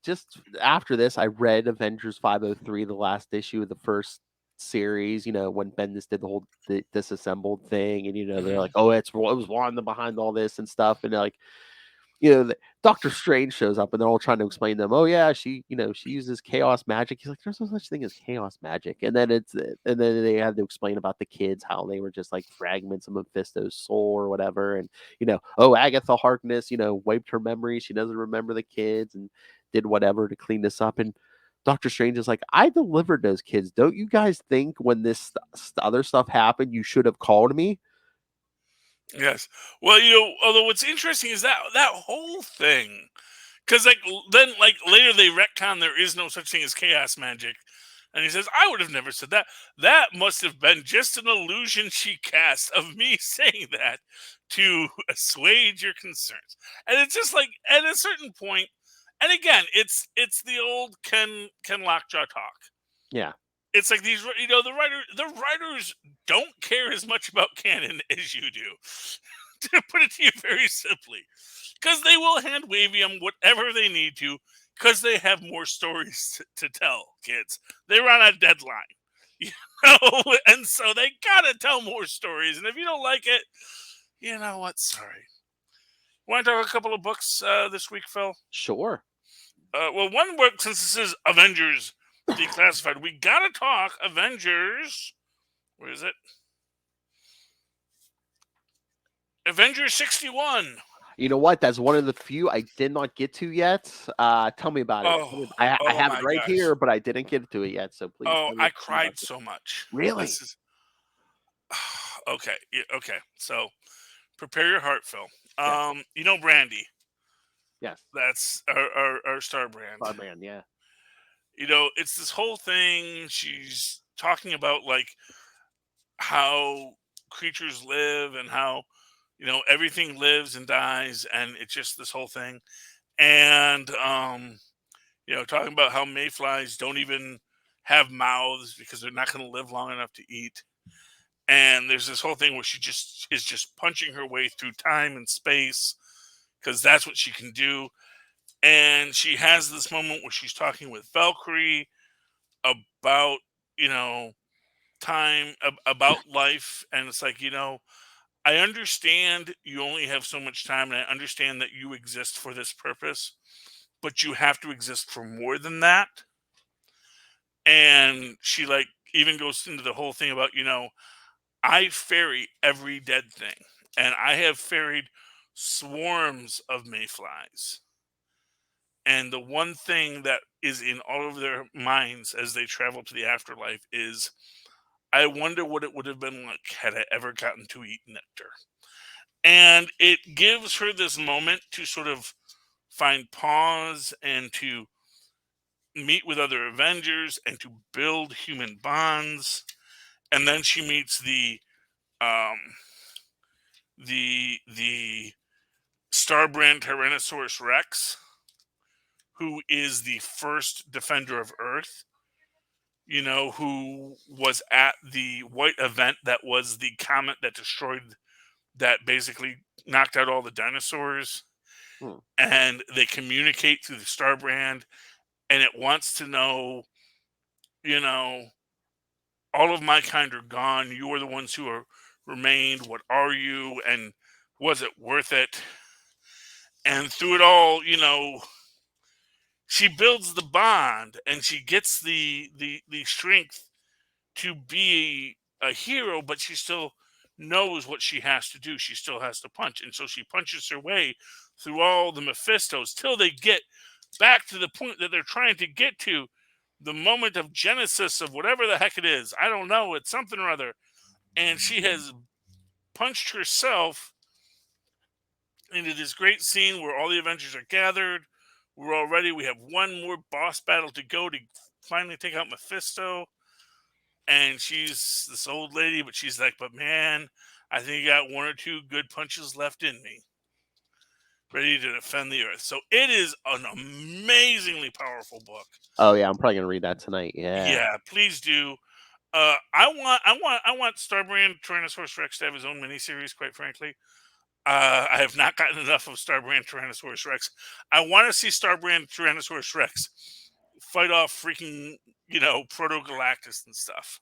just after this, I read Avengers 503, the last issue of the first series. When Bendis did the whole disassembled thing, and they're Mhm. like, "Oh, it was Wanda behind all this and stuff," and they're like, Doctor Strange shows up, and they're all trying to explain to him, "Oh yeah, she uses chaos magic." He's like, "There's no such thing as chaos magic." And then they had to explain about the kids, how they were just like fragments of Mephisto's soul or whatever. And oh, Agatha Harkness, wiped her memory. She doesn't remember the kids and did whatever to clean this up. And Doctor Strange is like, "I delivered those kids. Don't you guys think when this other stuff happened, you should have called me?" Yes. Well, although what's interesting is that whole thing, because then later they retcon there is no such thing as chaos magic, and he says I would have never said that. That must have been just an illusion she cast of me saying that to assuage your concerns. And it's just like at a certain point, and again, it's the old Ken Lockjaw talk. Yeah. It's like these, the writers don't care as much about canon as you do. To put it to you very simply, because they will hand wavy them whatever they need to, because they have more stories to tell. Kids, they're on a deadline, and so they gotta tell more stories. And if you don't like it, you know what? Sorry. Want to talk a couple of books this week, Phil? Sure. Well, one book, since this is Avengers Declassified, we gotta talk Avengers. Where is it? Avengers 61. You know what? That's one of the few I did not get to yet. Tell me about it. Oh, I have it my right gosh. here, but I didn't get to it yet. So please. Oh, tell me I about cried this. so much. Really? This is okay. Okay. So prepare your heart, Phil. Yeah. Brandy. Yes. That's our star brand. Starman. Yeah. It's this whole thing. She's talking about like how creatures live and how everything lives and dies, and it's just this whole thing. And talking about how mayflies don't even have mouths because they're not going to live long enough to eat. And there's this whole thing where she just is just punching her way through time and space because that's what she can do. And she has this moment where she's talking with Valkyrie about time, about life, and it's like I understand you only have so much time, and I understand that you exist for this purpose, but you have to exist for more than that. And she even goes into the whole thing about, I ferry every dead thing, and I have ferried swarms of mayflies. And the one thing that is in all of their minds as they travel to the afterlife is, I wonder what it would have been like had I ever gotten to eat nectar. And it gives her this moment to sort of find pause and to meet with other Avengers and to build human bonds. And then she meets um the Starbrand Tyrannosaurus Rex, who is the first defender of Earth, who was at the white event that was the comet that destroyed, that basically knocked out all the dinosaurs. Hmm. And they communicate through the Starbrand, and it wants to know, you know, all of my kind are gone. You are the ones who are remained. What are you? And was it worth it? And through it all, she builds the bond, and she gets the strength to be a hero, but she still knows what she has to do. She still has to punch. And so she punches her way through all the Mephistos till they get back to the point that they're trying to get to, the moment of genesis of whatever the heck it is. I don't know. It's something or other. And she has punched herself into this great scene where all the Avengers are gathered. We're all ready. We have one more boss battle to go to finally take out Mephisto. And she's this old lady, but she's like, but man, I think I got one or two good punches left in me, ready to defend the Earth. So it is an amazingly powerful book. Oh yeah, I'm probably gonna read that tonight. Yeah. Yeah, please do. I want Starbrand Tyrannosaurus Rex to have his own miniseries. Quite frankly, I have not gotten enough of Starbrand Tyrannosaurus Rex. I want to see Starbrand Tyrannosaurus Rex fight off freaking Proto Galactus and stuff.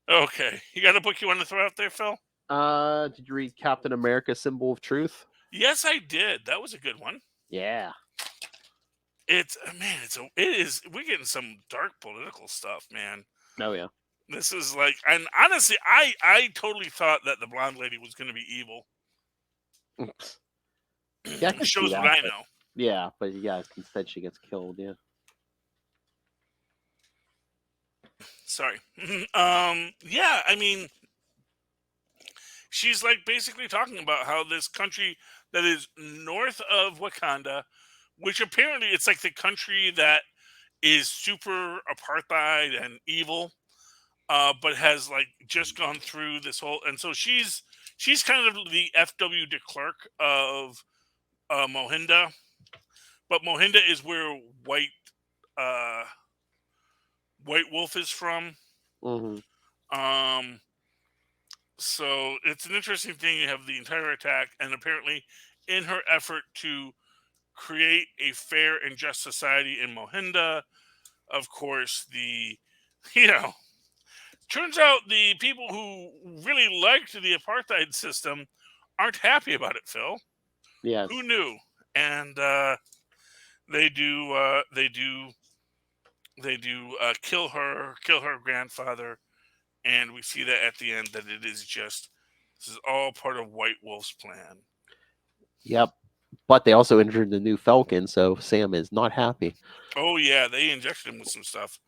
Okay, you got a book you want to throw out there, Phil? Did you read Captain America: Symbol of Truth? Yes, I did. That was a good one. Yeah. It is. We're getting some dark political stuff, man. Oh yeah. This is like, and honestly, I totally thought that the blonde lady was going to be evil. Yeah, I could see Shows that, what I but- know. Yeah, but yeah, instead she gets killed. Yeah. Sorry. Yeah, I mean, she's like basically talking about how this country that is north of Wakanda, which apparently it's like the country that is super apartheid and evil, but has like just gone through this whole, and so she's kind of the FW de Klerk of Mohinda, but Mohinda is where uh, White Wolf is from. Mm-hmm. So it's an interesting thing. You have the entire attack, and apparently, in her effort to create a fair and just society in Mohinda, of course, turns out the people who really liked the apartheid system aren't happy about it, Phil. Yes. Who knew? And they do kill her grandfather, and we see that at the end that this is all part of White Wolf's plan. Yep. But they also injured the new Falcon, so Sam is not happy. Oh yeah, they injected him with some stuff.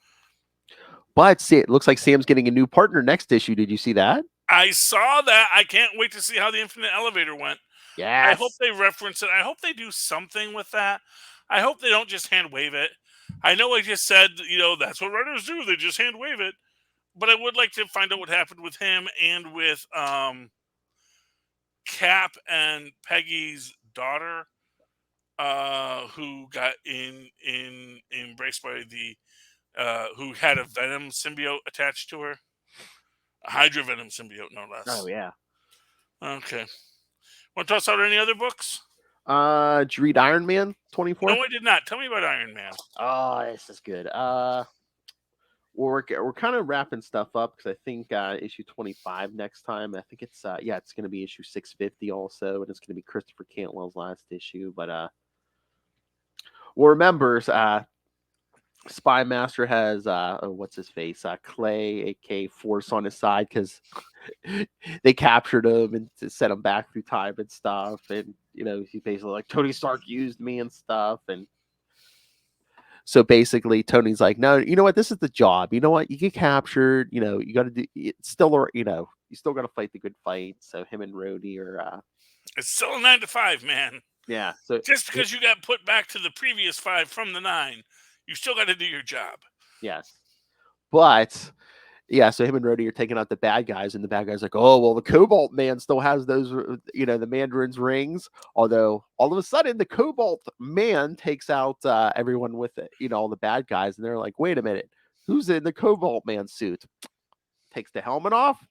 But see, it looks like Sam's getting a new partner next issue. Did you see that? I saw that. I can't wait to see how the Infinite Elevator went. Yes. I hope they reference it. I hope they do something with that. I hope they don't just hand wave it. I know I just said, that's what writers do. They just hand wave it. But I would like to find out what happened with him and with Cap and Peggy's daughter, who got embraced by who had a Venom symbiote attached to her. A Hydra Venom symbiote, no less. Oh yeah. Okay. Want to toss out any other books? Did you read Iron Man 24? No, I did not. Tell me about Iron Man. Oh, this is good. We're kind of wrapping stuff up because I think issue 25 next time. I think it's it's going to be issue 650 also, and it's going to be Christopher Cantwell's last issue. But well, remember, Spy Master has what's his face? Clay, aka Force, on his side because they captured him and sent him back through time and stuff. And he's basically like, Tony Stark used me and stuff. And so basically Tony's like, no, you know what? This is the job. You know what? You get captured. You got to do. It's still, you still got to fight the good fight. So him and Rhodey are. It's still a 9 to 5, man. Yeah. So just because you got put back to the previous 5 from the 9, you still got to do your job. Yes. But yeah, so him and Rhodey are taking out the bad guys, and the bad guys are like, oh, well, the Cobalt Man still has those, the Mandarin's rings. Although all of a sudden, the Cobalt Man takes out everyone with it, all the bad guys, and they're like, wait a minute, who's in the Cobalt Man suit? Takes the helmet off.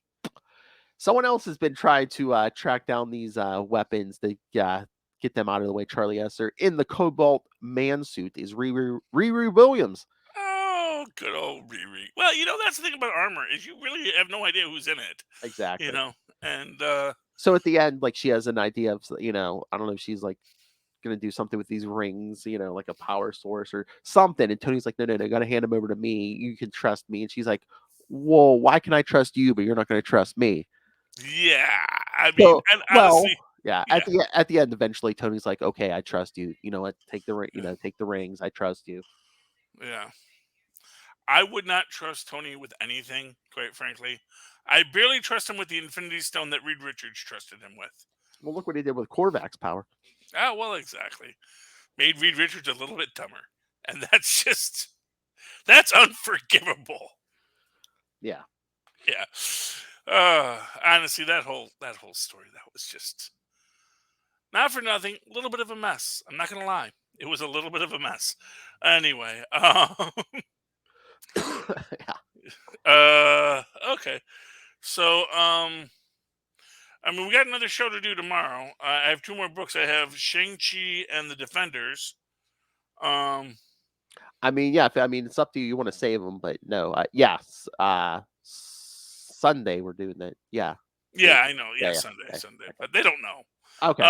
Someone else has been trying to track down these weapons to get them out of the way. Charlie Esser in the Cobalt Man suit is Riri Williams. Oh, good old Riri. Well, that's the thing about armor is you really have no idea who's in it. Exactly. And so at the end, like, she has an idea of, I don't know if she's like going to do something with these rings, like a power source or something. And Tony's like, no, got to hand them over to me. You can trust me. And she's like, whoa, why can I trust you, but you're not going to trust me? Yeah. I mean, so, and honestly, yeah. At the end, eventually, Tony's like, okay, I trust you. You know what? Take the take the rings. I trust you. Yeah. I would not trust Tony with anything, quite frankly. I barely trust him with the Infinity Stone that Reed Richards trusted him with. Well, look what he did with Korvac's power. Oh, well, exactly. Made Reed Richards a little bit dumber. And that's unforgivable. Yeah. Yeah. Honestly, that whole story, that was just, not for nothing, a little bit of a mess. I'm not going to lie. It was a little bit of a mess. Anyway. Yeah. Okay. So, we got another show to do tomorrow. I have 2 more books. I have Shang-Chi and the Defenders. Yeah. It's up to you. You want to save them, but no. Yes. Sunday we're doing that. Yeah. Yeah, I know. Yeah, yeah. Sunday. But they don't know. Okay.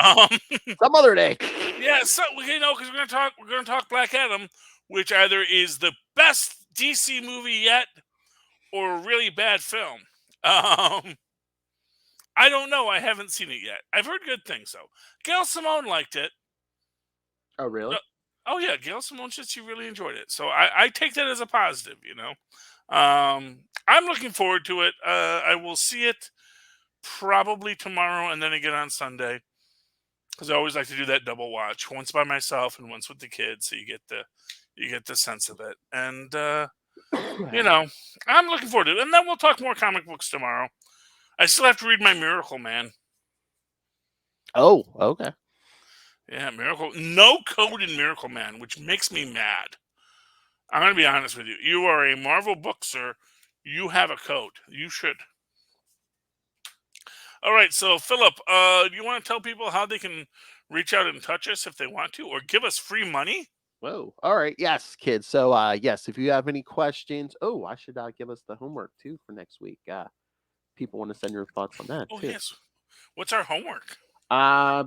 Some other day. Yeah, so because we're gonna talk Black Adam, which either is the best DC movie yet or a really bad film. I don't know. I haven't seen it yet. I've heard good things though. Gail Simone liked it. Oh, really? Oh yeah, Gail Simone said she really enjoyed it. So I take that as a positive. I'm looking forward to it. I will see it probably tomorrow and then again on Sunday, because I always like to do that double watch, once by myself and once with the kids, so you get the sense of it. And I'm looking forward to it. And then we'll talk more comic books tomorrow. I still have to read my Miracle Man. Oh, okay. Yeah, Miracle. No code in Miracle Man, which makes me mad. I'm going to be honest with you. You are a Marvel book, sir. You have a code. You should. All right, so Philip, do you want to tell people how they can reach out and touch us if they want to, or give us free money? Whoa. All right. Yes, kids. So, yes, if you have any questions, I should give us the homework too for next week. People want to send your thoughts on that. Oh, too. yes. What's our homework?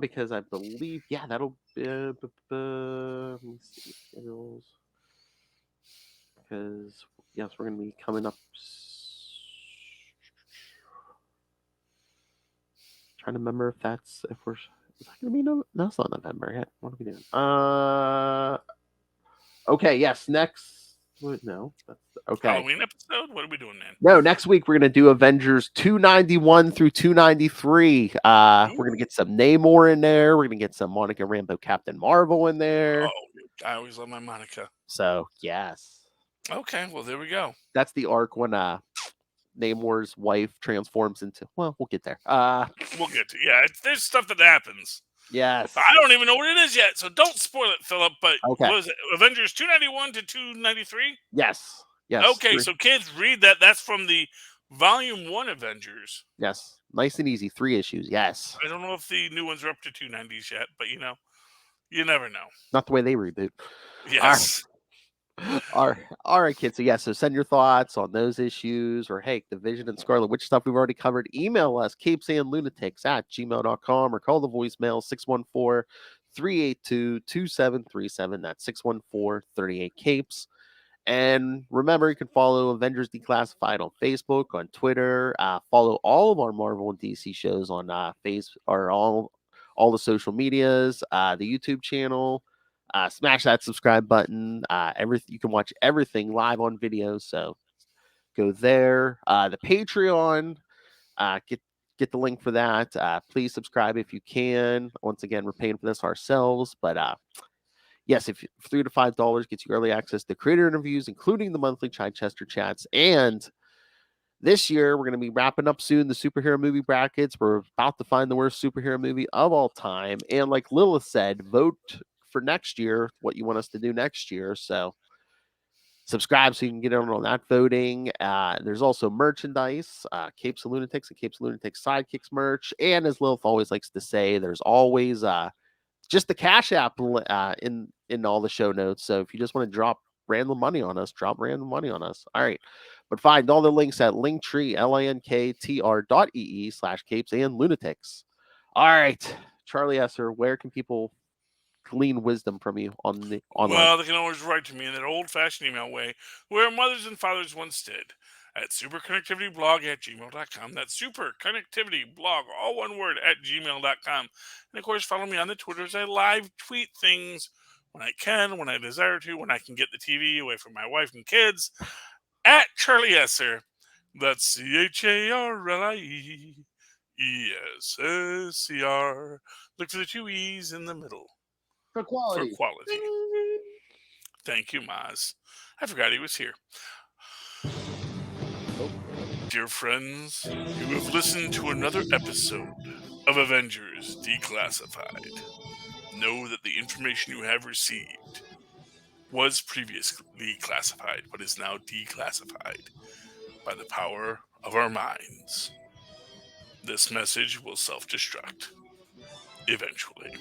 Because I believe, that'll let me see schedules. Because yes, we're gonna be coming up. Trying to remember if is that gonna be no, it's not November yet. What are we doing? Okay, yes, next. No, that's okay. Halloween episode? What are we doing, man? No, next week we're gonna do Avengers 291 through 293. We're gonna get some Namor in there. We're gonna get some Monica Rambeau Captain Marvel in there. Oh, I always love my Monica. So yes. Okay, well there we go. That's the arc when Namor's wife transforms into. Well, we'll get there. We'll get to there's stuff that happens. Yes. I don't even know what it is yet, so don't spoil it, Philip. But okay. What was it? Avengers 291 to 293? Yes. Okay, so kids, read that. That's from the Volume 1 Avengers. Yes. Nice and easy. 3 issues. Yes. I don't know if the new ones are up to 290s yet, but you never know. Not the way they reboot. Yes. All right, kids. So so send your thoughts on those issues, or hey, the Vision and Scarlet Witch stuff we've already covered. Email us CapesandLunatics@gmail.com, or call the voicemail 614-382-2737. That's 614-38-CAPES. And remember, you can follow Avengers Declassified on Facebook, on Twitter. Follow all of our Marvel and DC shows on or all the social medias, the YouTube channel. Smash that subscribe button. You can watch everything live on video. So go there. The Patreon. Get the link for that. Please subscribe if you can. Once again, we're paying for this ourselves, but yes, if $3 to $5 gets you early access to creator interviews, including the monthly Chichester chats. And this year, we're going to be wrapping up soon the superhero movie brackets. We're about to find the worst superhero movie of all time. And like Lilith said, vote for next year, what you want us to do next year. So subscribe so you can get in on that voting. There's also merchandise, Capes and Lunatics and Capes and Lunatics Sidekicks merch. And as Lilith always likes to say, there's always just the Cash App in all the show notes. So if you just want to drop random money on us, drop random money on us. All right. But find all the links at Linktree, linktr.ee/Capes and Lunatics. All right. Charlie Esser, where can people glean wisdom from you on the online? Well, they can always write to me in that old-fashioned email way, where mothers and fathers once did, at superconnectivityblog@gmail.com. That's superconnectivityblog, all one word, at gmail.com. And, of course, follow me on the Twitters. I live tweet things when I can, when I desire to, when I can get the TV away from my wife and kids, at Charlie Esser. That's CharlieEsser. Look for the two E's in the middle. For quality. For quality. Thank you, Maz. I forgot he was here. Dear friends, you have listened to another episode of Avengers Declassified. Know that the information you have received was previously classified, but is now declassified by the power of our minds. This message will self-destruct eventually.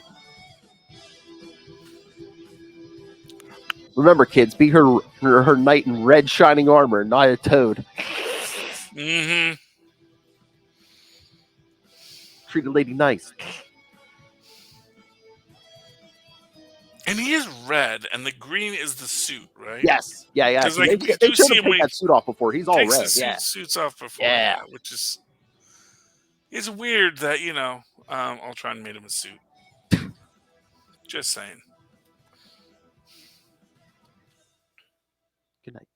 Remember, kids, be her knight in red shining armor, not a toad. Mm-hmm. Treat a lady nice. And he is red, and the green is the suit, right? Yes. Yeah. 'Cause, like, we They do showed see him him take that suit off before. He's all Takes red. the Yeah. suits off before, Yeah. which is it's weird that Ultron made him a suit. Just saying. Good night.